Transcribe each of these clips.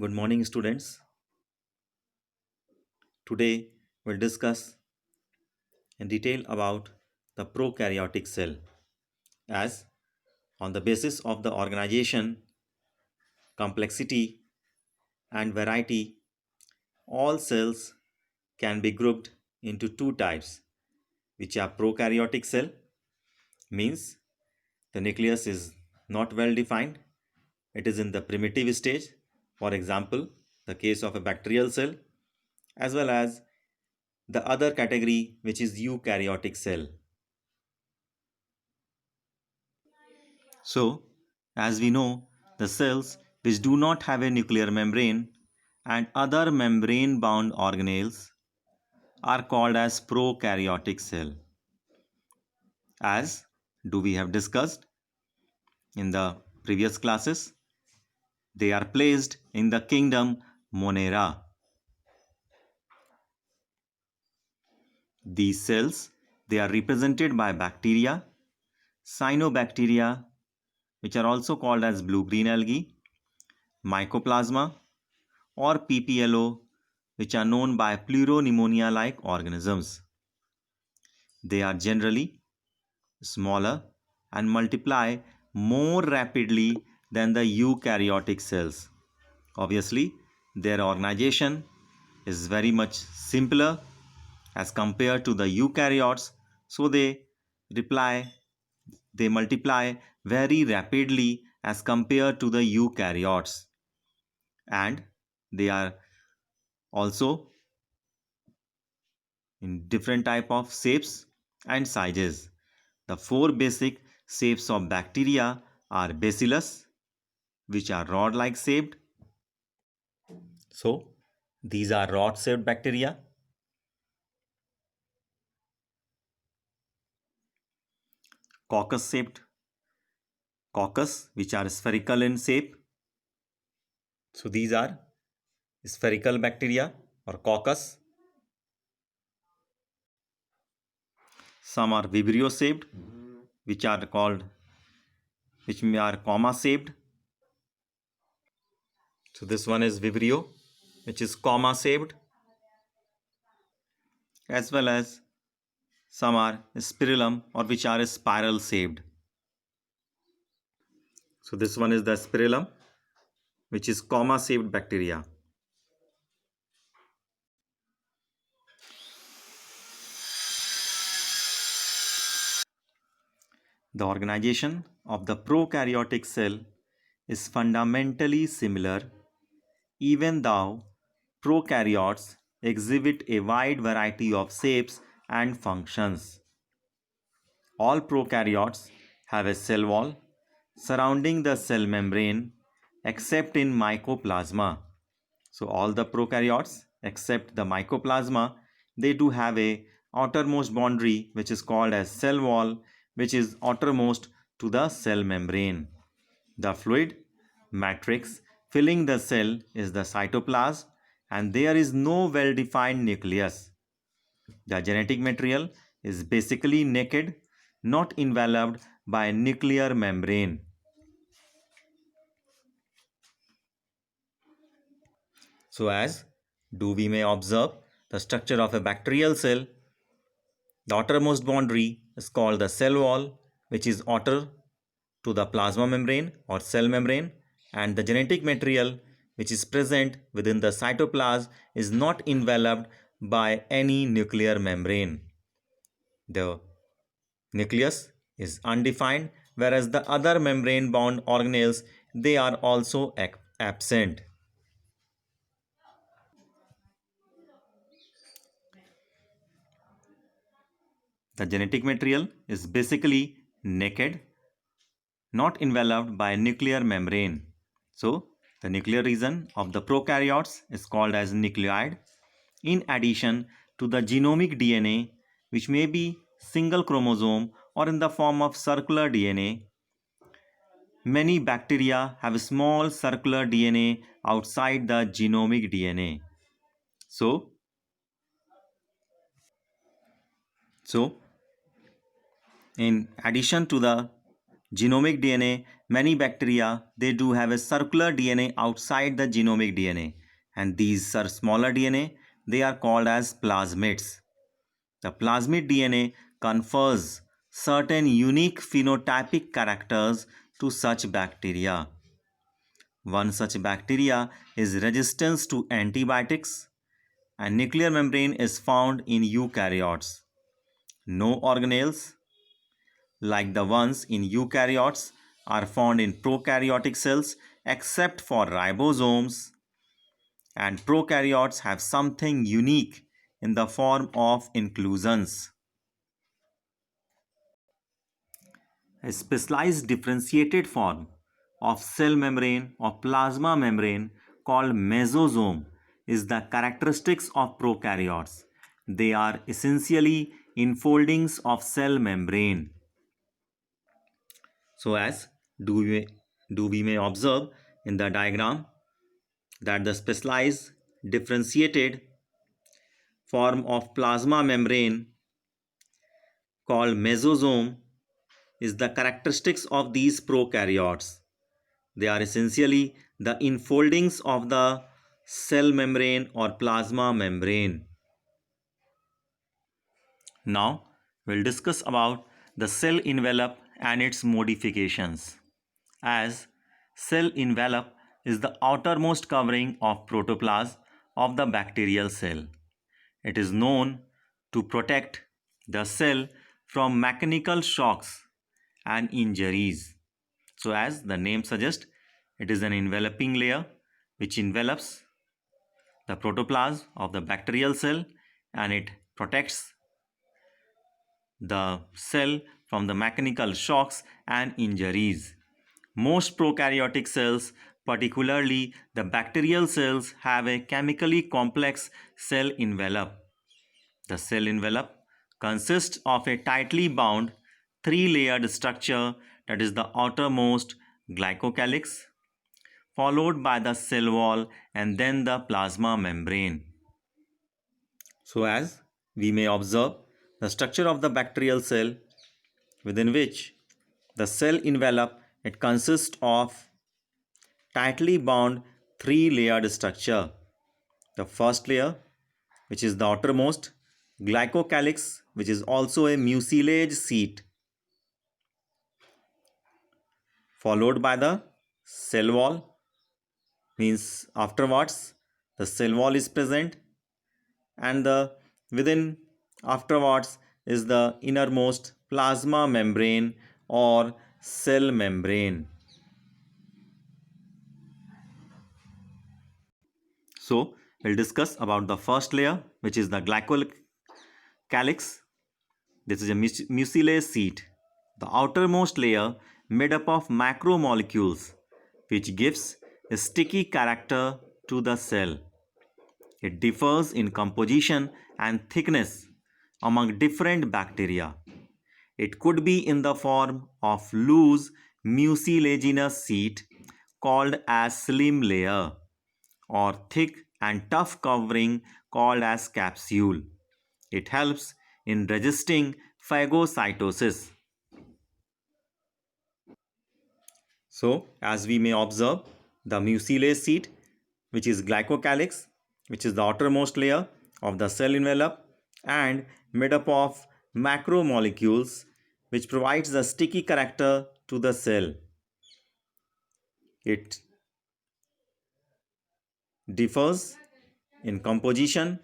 Good morning, students. Today we'll discuss in detail about the prokaryotic cell as on the basis of the organization, complexity and variety, all cells can be grouped into two types which are prokaryotic cell means the nucleus is not well defined, it is in the primitive stage, for example the case of a bacterial cell, as well as the other category which is eukaryotic cell. So, as we know, the cells which do not have a nuclear membrane and other membrane bound organelles are called as prokaryotic cell. As do we have discussed in the previous classes, they are placed in the kingdom Monera. These cells, they are represented by bacteria, cyanobacteria, which are also called as blue-green algae, mycoplasma, or PPLO, which are known by pleuropneumonia-like organisms. They are generally smaller and multiply more rapidly than the eukaryotic cells. Obviously, their organization is very much simpler as compared to the eukaryotes, so they multiply very rapidly as compared to the eukaryotes, and they are also in different type of shapes and sizes. The four basic shapes of bacteria are bacillus, which are rod-like shaped. So these are rod-shaped bacteria. Coccus-shaped, coccus, which are spherical in shape. So these are spherical bacteria or coccus. Some are vibrio-shaped, which are comma-shaped. So this one is vibrio, which is comma-shaped, as well as some are spirillum or which are spiral shaped. So this one is the spirillum, which is comma shaped bacteria. The organization of the prokaryotic cell is fundamentally similar, even though prokaryotes exhibit a wide variety of shapes and functions. All prokaryotes have a cell wall surrounding the cell membrane except in mycoplasma. So all the prokaryotes except the mycoplasma, they do have a outermost boundary which is called as cell wall, which is outermost to the cell membrane. The fluid matrix filling the cell is the cytoplasm, and there is no well-defined nucleus. The genetic material is basically naked, not enveloped by a nuclear membrane. So as do we may observe the structure of a bacterial cell, the outermost boundary is called the cell wall, which is outer to the plasma membrane or cell membrane, and the genetic material which is present within the cytoplasm is not enveloped by any nuclear membrane. The nucleus is undefined, whereas the other membrane bound organelles, they are also absent. The genetic material is basically naked, not enveloped by a nuclear membrane. So, the nuclear region of the prokaryotes is called as nucleoid. In addition to the genomic DNA, which may be single chromosome or in the form of circular DNA, many bacteria have small circular DNA outside the genomic DNA. So, in addition to the genomic DNA, many bacteria, they do have a circular DNA outside the genomic DNA, and these are smaller DNA, they are called as plasmids. The plasmid DNA confers certain unique phenotypic characters to such bacteria. One such bacteria is resistance to antibiotics, and nuclear membrane is found in eukaryotes. No organelles like the ones in eukaryotes are found in prokaryotic cells except for ribosomes, and prokaryotes have something unique in the form of inclusions. A specialized differentiated form of cell membrane or plasma membrane called mesosome is the characteristics of prokaryotes. They are essentially enfoldings of cell membrane. So as do we may observe in the diagram that the specialized differentiated form of plasma membrane called mesosome is the characteristics of these prokaryotes. They are essentially the enfoldings of the cell membrane or plasma membrane. Now we'll discuss about the cell envelope and its modifications. As cell envelope is the outermost covering of protoplasm of the bacterial cell. It is known to protect the cell from mechanical shocks and injuries. So as the name suggests, it is an enveloping layer which envelops the protoplasm of the bacterial cell, and it protects the cell from the mechanical shocks and injuries. Most prokaryotic cells, particularly the bacterial cells, have a chemically complex cell envelope. The cell envelope consists of a tightly bound three-layered structure, that is the outermost glycocalyx, followed by the cell wall and then the plasma membrane. So as we may observe the structure of the bacterial cell, within which the cell envelope, it consists of tightly bound three-layered structure. The first layer, which is the outermost glycocalyx, which is also a mucilage sheet, followed by the cell wall, means afterwards the cell wall is present, and the within afterwards is the innermost plasma membrane or cell membrane. So we'll discuss about the first layer, which is the glycocalyx. This is a mucilage sheet, the outermost layer made up of macromolecules, which gives a sticky character to the cell. It differs in composition and thickness among different bacteria. It could be in the form of loose mucilaginous sheet called as slim layer, or thick and tough covering called as capsule. It helps in resisting phagocytosis. So, as we may observe, the mucilage sheet, which is glycocalyx, which is the outermost layer of the cell envelope and made up of macromolecules, which provides the sticky character to the cell. It differs in composition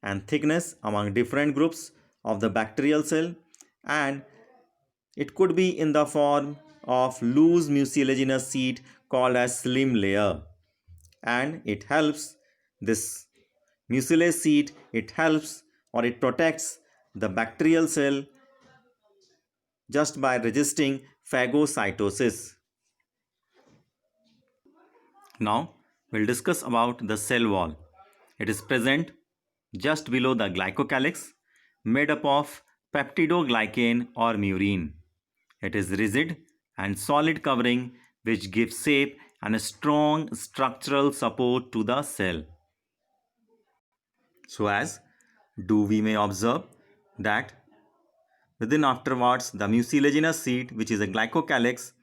and thickness among different groups of the bacterial cell, and it could be in the form of loose mucilaginous sheet called as slim layer, and it helps this mucilage sheet, it helps or it protects the bacterial cell just by resisting phagocytosis. Now we'll discuss about the cell wall. It is present just below the glycocalyx, made up of peptidoglycan or murein. It is rigid and solid covering which gives shape and a strong structural support to the cell. So as do we may observe that within afterwards the mucilaginous sheet, which is a glycocalyx,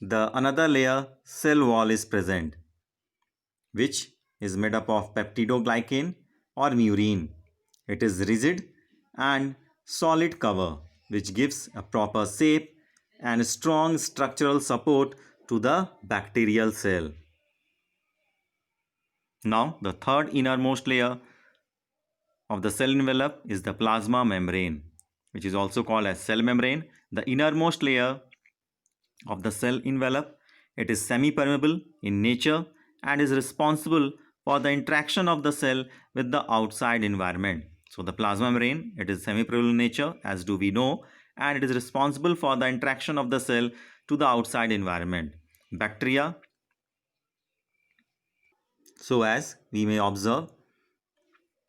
the another layer, cell wall, is present, which is made up of peptidoglycan or murine. It is rigid and solid cover, which gives a proper shape and strong structural support to the bacterial cell. Now, the third innermost layer of the cell envelope is the plasma membrane, which is also called as cell membrane. The innermost layer of the cell envelope, it is semi-permeable in nature and is responsible for the interaction of the cell with the outside environment. So the plasma membrane, it is semi-permeable in nature, as do we know, and it is responsible for the interaction of the cell to the outside environment. Bacteria, so as we may observe,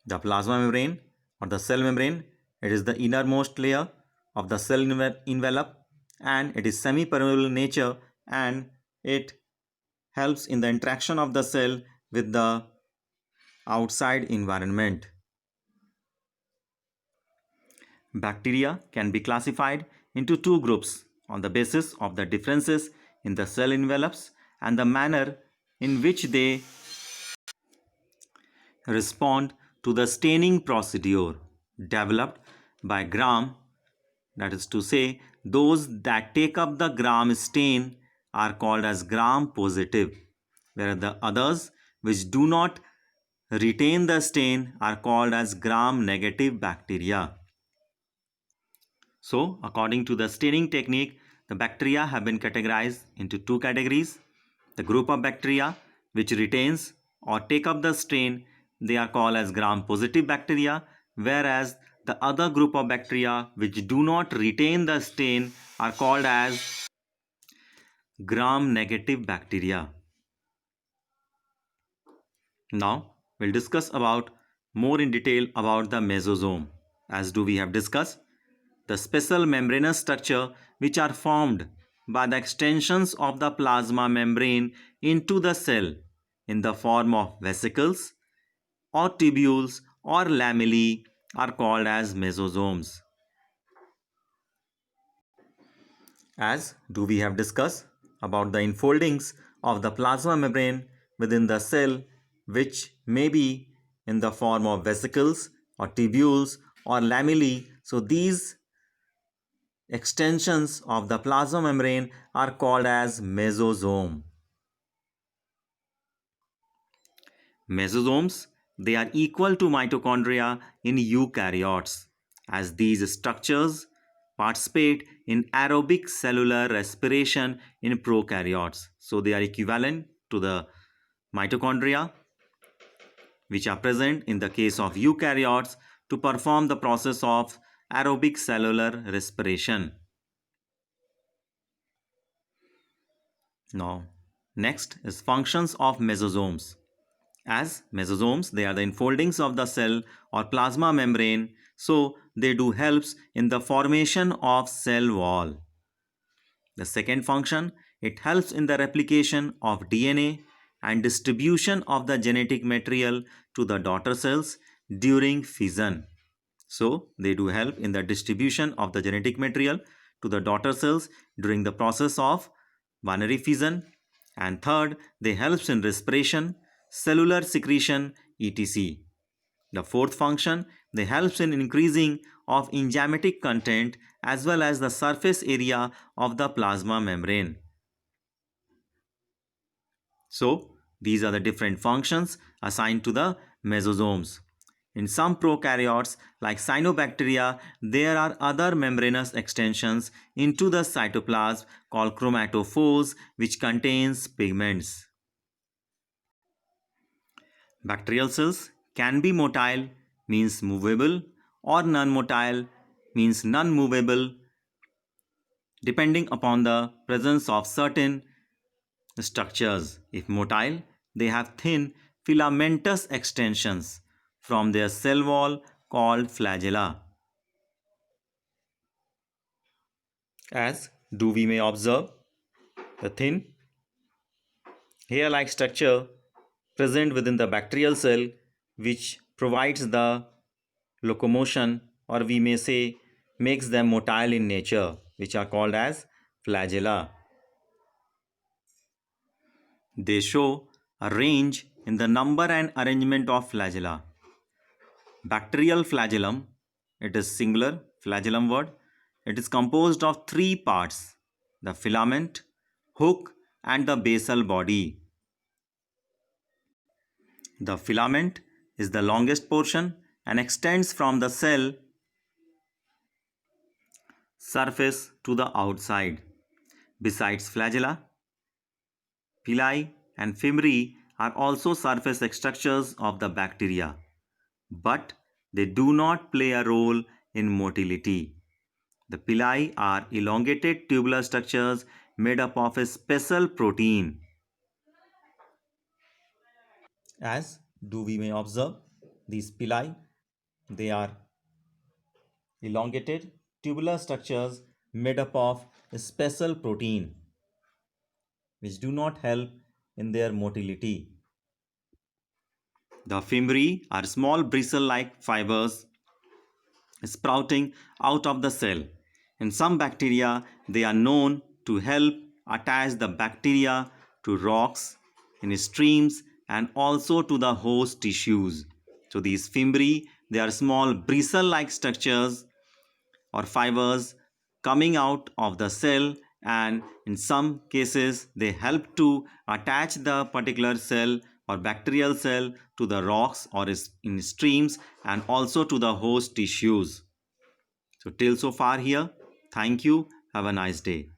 the plasma membrane or the cell membrane, it is the innermost layer of the cell envelope, and it is semi-permeable in nature, and it helps in the interaction of the cell with the outside environment. Bacteria can be classified into two groups on the basis of the differences in the cell envelopes and the manner in which they respond to the staining procedure developed by Gram. That is to say, those that take up the Gram stain are called as Gram positive, whereas the others which do not retain the stain are called as Gram negative bacteria. So, according to the staining technique, the bacteria have been categorized into two categories. The group of bacteria which retains or take up the stain, they are called as Gram positive bacteria, whereas the other group of bacteria which do not retain the stain are called as Gram negative bacteria. Now, we'll discuss about more in detail about the mesosome. As do we have discussed, the special membranous structure which are formed by the extensions of the plasma membrane into the cell in the form of vesicles or tubules or lamellae are called as mesosomes. As do we have discussed about the enfoldings of the plasma membrane within the cell, which may be in the form of vesicles or tubules or lamellae. So these extensions of the plasma membrane are called as mesosome. Mesosomes, they are equal to mitochondria in eukaryotes, as these structures participate in aerobic cellular respiration in prokaryotes. So they are equivalent to the mitochondria which are present in the case of eukaryotes to perform the process of aerobic cellular respiration. Now, next is functions of mesosomes. As mesosomes, they are the enfoldings of the cell or plasma membrane, so they do helps in the formation of cell wall. The second function, it helps in the replication of DNA and distribution of the genetic material to the daughter cells during fission. So they do help in the distribution of the genetic material to the daughter cells during the process of binary fission. And third, they helps in respiration, cellular secretion, etc. The fourth function, they helps in increasing of enzymatic content as well as the surface area of the plasma membrane. So these are the different functions assigned to the mesosomes. In some prokaryotes like cyanobacteria, there are other membranous extensions into the cytoplasm called chromatophores, which contains pigments. Bacterial cells can be motile, means movable, or non-motile, means non-movable, depending upon the presence of certain structures. If motile, they have thin filamentous extensions from their cell wall called flagella. As do we may observe the thin hair-like structure present within the bacterial cell, which provides the locomotion, or we may say makes them motile in nature, which are called as flagella. They show a range in the number and arrangement of flagella. Bacterial flagellum, it is singular flagellum word. It is composed of three parts: the filament, hook, and the basal body. The filament is the longest portion and extends from the cell surface to the outside. Besides flagella, villi and fimbriae are also surface structures of the bacteria, but they do not play a role in motility. The villi are elongated tubular structures made up of a special protein. As do we may observe, these villi, they are elongated tubular structures made up of a special protein which do not help in their motility. The fimbriae are small bristle-like fibers sprouting out of the cell. In some bacteria, they are known to help attach the bacteria to rocks, in streams, and also to the host tissues. So these fimbriae, they are small bristle-like structures or fibers coming out of the cell, and in some cases they help to attach the particular cell or bacterial cell to the rocks or in streams and also to the host tissues. So till so far here, thank you, have a nice day.